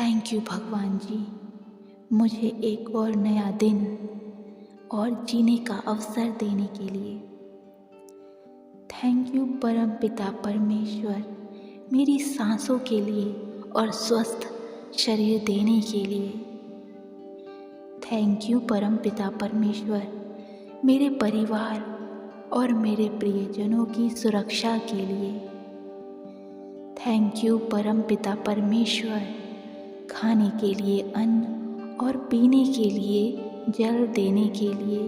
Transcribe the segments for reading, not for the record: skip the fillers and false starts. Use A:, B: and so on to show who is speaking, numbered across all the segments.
A: Thank you भगवान जी, मुझे एक और नया दिन और जीने का अवसर देने के लिए। थैंक यू परम पिता परमेश्वर, मेरी सांसों के लिए और स्वस्थ शरीर देने के लिए। थैंक यू परम पिता परमेश्वर, मेरे परिवार और मेरे प्रियजनों की सुरक्षा के लिए। थैंक यू परम पिता परमेश्वर, खाने के लिए अन्न और पीने के लिए जल देने के लिए।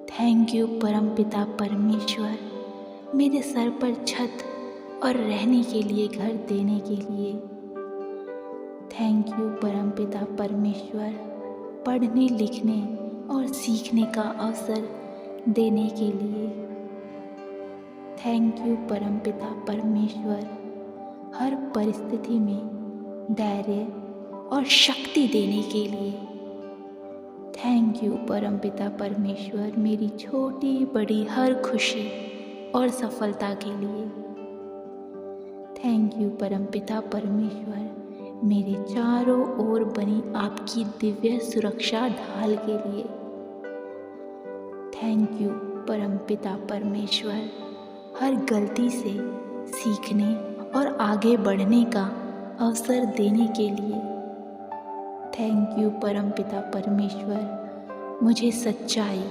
A: थैंक यू परम पिता परमेश्वर, मेरे सर पर छत और रहने के लिए घर देने के लिए। थैंक यू परम पिता परमेश्वर, पढ़ने लिखने और सीखने का अवसर देने के लिए। थैंक यू परम पिता परमेश्वर, हर परिस्थिति में धैर्य और शक्ति देने के लिए। थैंक यू परम पिता परमेश्वर, मेरी छोटी बड़ी हर खुशी और सफलता के लिए। थैंक यू परम पिता परमेश्वर, मेरे चारों ओर बनी आपकी दिव्य सुरक्षा ढाल के लिए। थैंक यू परम पिता परमेश्वर, हर गलती से सीखने और आगे बढ़ने का अवसर देने के लिए। थैंक यू परम पिता परमेश्वर, मुझे सच्चाई,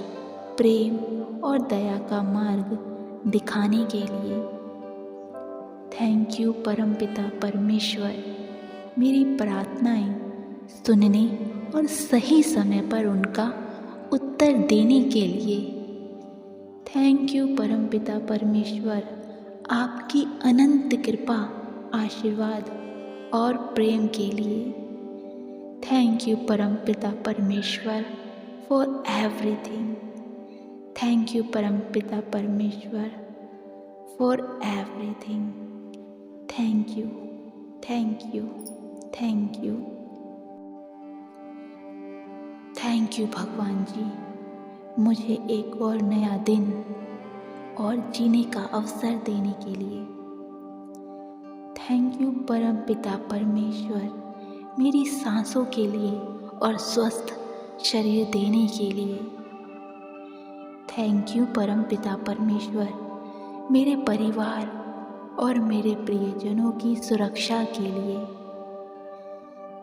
A: प्रेम और दया का मार्ग दिखाने के लिए। थैंक यू परम पिता परमेश्वर, मेरी प्रार्थनाएं सुनने और सही समय पर उनका उत्तर देने के लिए। थैंक यू परम पिता परमेश्वर, आपकी अनंत कृपा, आशीर्वाद और प्रेम के लिए। थैंक यू परम पिता परमेश्वर फॉर एवरीथिंग। थैंक यू परम पिता परमेश्वर for everything. Thank you, thank you, thank you. Thank you भगवान जी, मुझे एक और नया दिन और जीने का अवसर देने के लिए। थैंक यू परम पिता परमेश्वर, मेरी सांसों के लिए और स्वस्थ शरीर देने के लिए। थैंक यू परम पिता परमेश्वर, मेरे परिवार और मेरे प्रियजनों की सुरक्षा के लिए।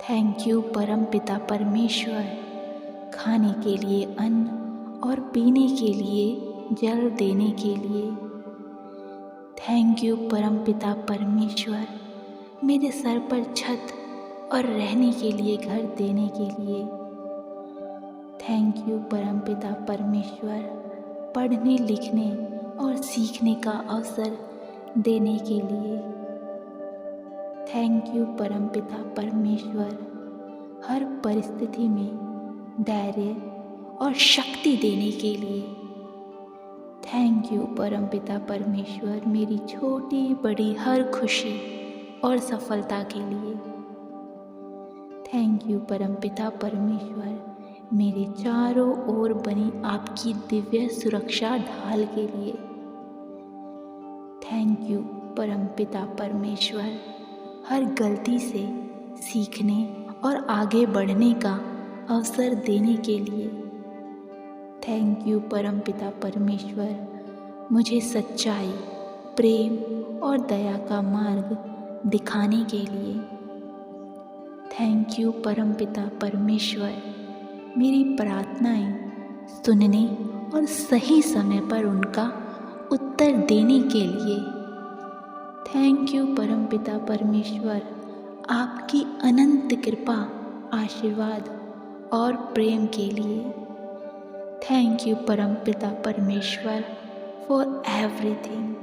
A: थैंक यू परम पिता परमेश्वर, खाने के लिए अन्न और पीने के लिए जल देने के लिए। थैंक यू परम पिता परमेश्वर, मेरे सर पर छत और रहने के लिए घर देने के लिए। थैंक यू परम पिता परमेश्वर, पढ़ने लिखने और सीखने का अवसर देने के लिए। थैंक यू परम पिता परमेश्वर, हर परिस्थिति में धैर्य और शक्ति देने के लिए। थैंक यू परम पिता परमेश्वर, मेरी छोटी बड़ी हर खुशी और सफलता के लिए। थैंक यू परम पिता परमेश्वर, मेरे चारों ओर बनी आपकी दिव्य सुरक्षा ढाल के लिए। थैंक यू परम पिता परमेश्वर, हर गलती से सीखने और आगे बढ़ने का अवसर देने के लिए। थैंक यू परम पिता परमेश्वर, मुझे सच्चाई, प्रेम और दया का मार्ग दिखाने के लिए। थैंक यू परम पिता परमेश्वर, मेरी प्रार्थनाएं सुनने और सही समय पर उनका उत्तर देने के लिए। थैंक यू परम पिता परमेश्वर, आपकी अनंत कृपा, आशीर्वाद और प्रेम के लिए। थैंक यू परम पिता परमेश्वर फॉर एवरीथिंग।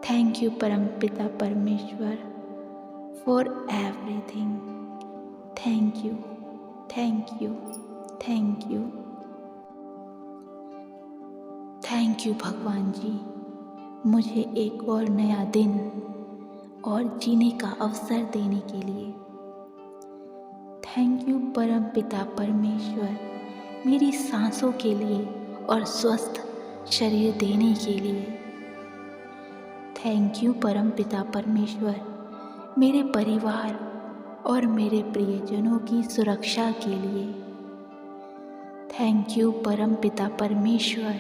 A: थैंक यू परम पिता परमेश्वर for everything. Thank you, thank you, thank you. Thank you भगवान जी, मुझे एक और नया दिन और जीने का अवसर देने के लिए। थैंक यू परम पिता परमेश्वर, मेरी सांसों के लिए और स्वस्थ शरीर देने के लिए। थैंक यू परम पिता परमेश्वर, मेरे परिवार और मेरे प्रियजनों की सुरक्षा के लिए। थैंक यू परम पिता परमेश्वर,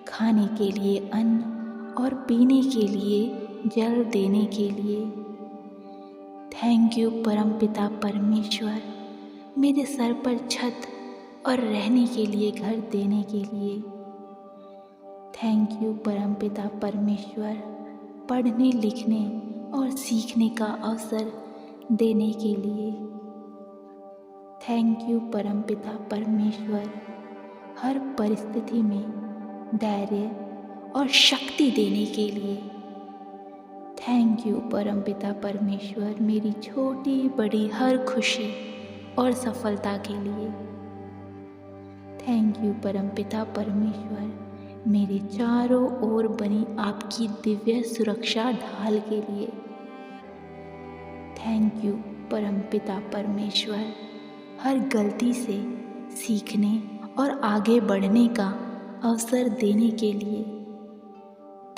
A: खाने के लिए अन्न और पीने के लिए जल देने के लिए। थैंक यू परम पिता परमेश्वर, मेरे सर पर छत और रहने के लिए घर देने के लिए। थैंक यू परम पिता परमेश्वर, पढ़ने लिखने और सीखने का अवसर देने के लिए। थैंक यू परम पिता परमेश्वर, हर परिस्थिति में धैर्य और शक्ति देने के लिए। थैंक यू परम पिता परमेश्वर, मेरी छोटी बड़ी हर खुशी और सफलता के लिए। थैंक यू परम पिता परमेश्वर, मेरे चारों ओर बनी आपकी दिव्य सुरक्षा ढाल के लिए। थैंक यू परम पिता परमेश्वर, हर गलती से सीखने और आगे बढ़ने का अवसर देने के लिए।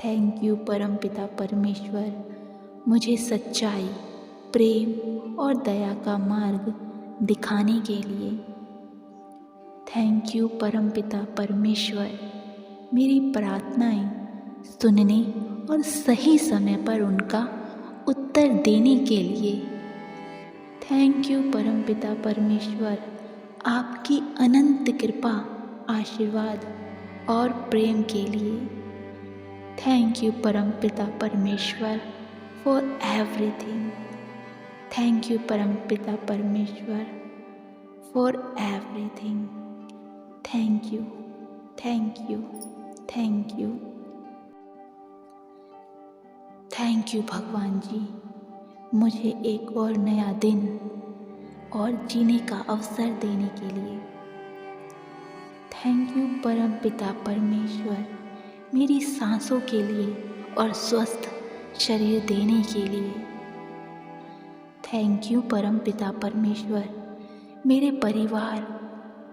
A: थैंक यू परम पिता परमेश्वर, मुझे सच्चाई, प्रेम और दया का मार्ग दिखाने के लिए। थैंक यू परम पिता परमेश्वर, मेरी प्रार्थनाएं सुनने और सही समय पर उनका उत्तर देने के लिए। थैंक यू परम पिता परमेश्वर, आपकी अनंत कृपा, आशीर्वाद और प्रेम के लिए। थैंक यू परम पिता परमेश्वर फॉर एवरीथिंग। थैंक यू परम पिता परमेश्वर for everything. Thank you, thank you, thank you. Thank you भगवान जी, मुझे एक और नया दिन और जीने का अवसर देने के लिए। थैंक यू परम पिता परमेश्वर, मेरी सांसों के लिए और स्वस्थ शरीर देने के लिए। थैंक यू परम पिता परमेश्वर, मेरे परिवार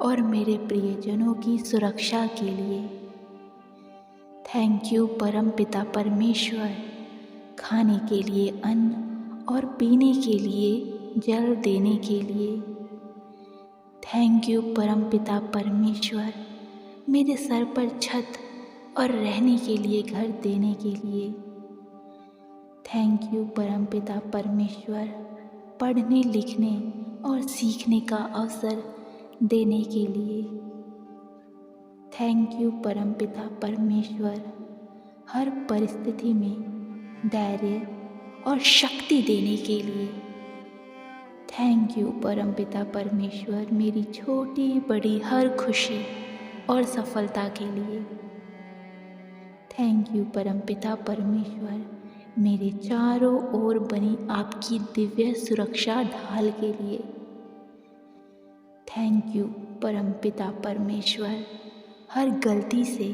A: और मेरे प्रियजनों की सुरक्षा के लिए। थैंक यू परम पिता परमेश्वर, खाने के लिए अन्न और पीने के लिए जल देने के लिए। थैंक यू परम पिता परमेश्वर, मेरे सर पर छत और रहने के लिए घर देने के लिए। थैंक यू परम पिता परमेश्वर, पढ़ने लिखने और सीखने का अवसर देने के लिए। थैंक यू परम पिता परमेश्वर, हर परिस्थिति में धैर्य और शक्ति देने के लिए। थैंक यू परम पिता परमेश्वर, मेरी छोटी बड़ी हर खुशी और सफलता के लिए। थैंक यू परम पिता परमेश्वर, मेरे चारों ओर बनी आपकी दिव्य सुरक्षा ढाल के लिए। थैंक यू परम पिता परमेश्वर, हर गलती से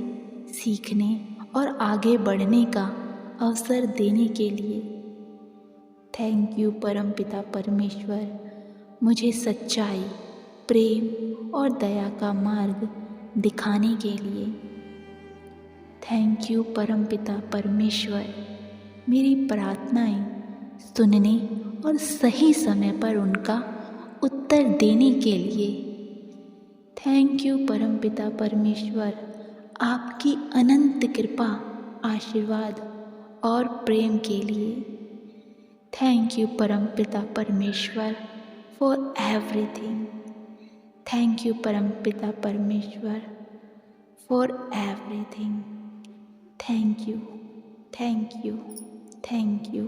A: सीखने और आगे बढ़ने का अवसर देने के लिए। थैंक यू परम पिता परमेश्वर, मुझे सच्चाई, प्रेम और दया का मार्ग दिखाने के लिए। थैंक यू परम पिता परमेश्वर, मेरी प्रार्थनाएं सुनने और सही समय पर उनका उत्तर देने के लिए। थैंक यू परम पिता परमेश्वर, आपकी अनंत कृपा, आशीर्वाद और प्रेम के लिए। थैंक यू परम पिता परमेश्वर फॉर एवरीथिंग। थैंक यू परम पिता परमेश्वर for everything. Thank you, thank you, thank you.